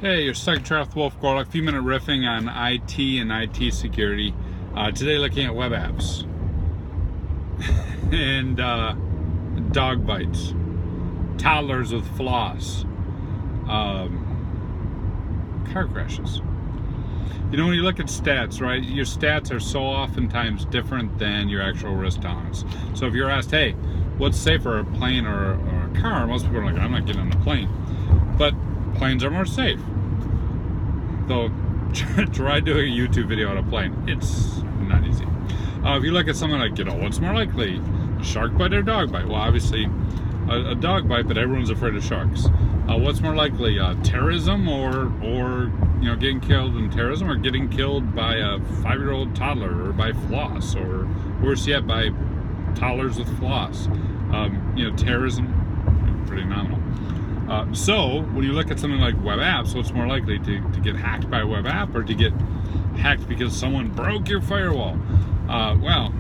Hey, your second chair with Wolf Gorlick. A few minute riffing on IT and IT security. Today looking at web apps and dog bites, toddlers with floss, car crashes. You know, when you look at stats, right, your stats are so oftentimes different than your actual risk tolerance. So if you're asked, hey, what's safer, a plane or a car? Most people are like, I'm not getting on a plane. But planes are more safe. Though, try doing a YouTube video on a plane. It's not easy. If you look at something like, what's more likely, shark bite or dog bite? Well, obviously, a dog bite, but everyone's afraid of sharks. What's more likely, terrorism or getting killed in terrorism, or getting killed by a 5-year-old toddler, or by floss, or worse yet, by toddlers with floss? Terrorism, pretty nominal. So when you look at something like web apps, what's more likely, to get hacked by a web app, or to get hacked because someone broke your firewall? Well,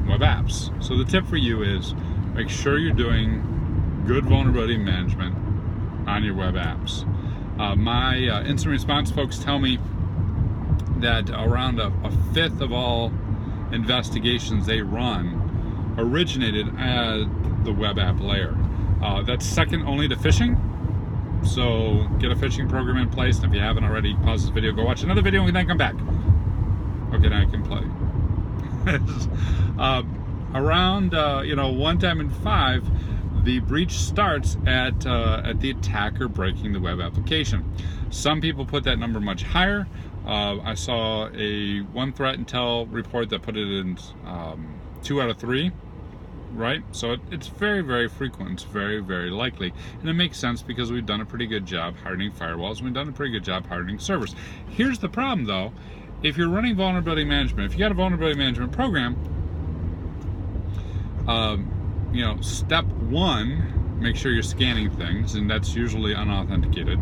web apps. So the tip for you is make sure you're doing good vulnerability management on your web apps. My incident response folks tell me that around a fifth of all investigations they run originated at the web app layer. That's second only to phishing. So get a phishing program in place, and if you haven't already, pause this video, go watch another video, and then come back. Okay, now I can play. Around one time in 5, the breach starts at the attacker breaking the web application. Some people put that number much higher. I saw a one threat intel report that put it in 2 out of 3. Right? So it's very, very frequent. It's very, very likely. And it makes sense because we've done a pretty good job hardening firewalls. We've done a pretty good job hardening servers. Here's the problem, though. If you're running vulnerability management, if you got a vulnerability management program, step 1, make sure you're scanning things, and that's usually unauthenticated.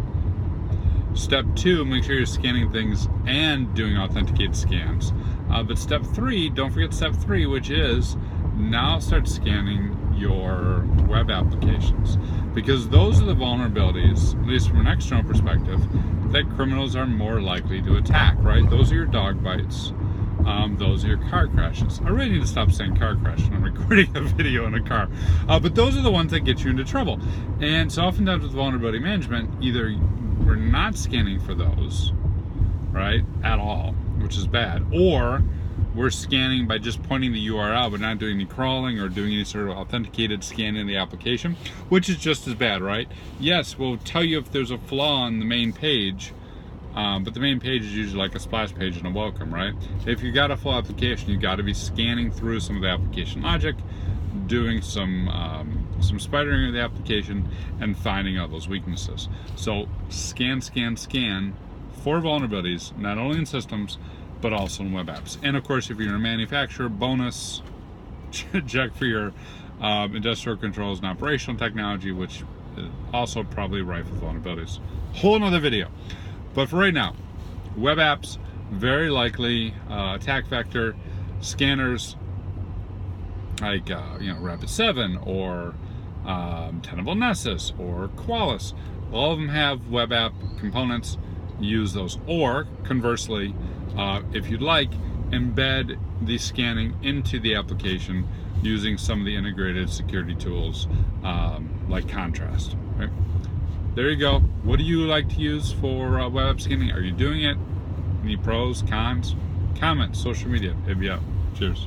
Step 2, make sure you're scanning things and doing authenticated scans. But step 3, don't forget step 3, which is now start scanning your web applications, because those are the vulnerabilities, at least from an external perspective, that criminals are more likely to attack, right? Those are your dog bites. Those are your car crashes. I really need to stop saying car crash when I'm recording a video in a car. But those are the ones that get you into trouble. And so oftentimes with vulnerability management, either we're not scanning for those, right, at all, which is bad, or we're scanning by just pointing the URL, but not doing any crawling or doing any sort of authenticated scan in the application, which is just as bad, right? Yes, we'll tell you if there's a flaw on the main page, but the main page is usually like a splash page and a welcome, right? If you got a full application, you got to be scanning through some of the application logic, doing some spidering of the application, and finding out those weaknesses. So scan for vulnerabilities, not only in systems, but also in web apps. And of course, if you're a manufacturer, bonus, check for your industrial controls and operational technology, which is also probably rife with vulnerabilities. Whole another video. But for right now, web apps, very likely attack vector. Scanners like Rapid7 or Tenable Nessus or Qualys, all of them have web app components. Use those, or conversely, if you'd like, embed the scanning into the application using some of the integrated security tools like Contrast. Right? There you go. What do you like to use for web app scanning? Are you doing it? Any pros, cons? Comments, social media. Hit me up. Cheers.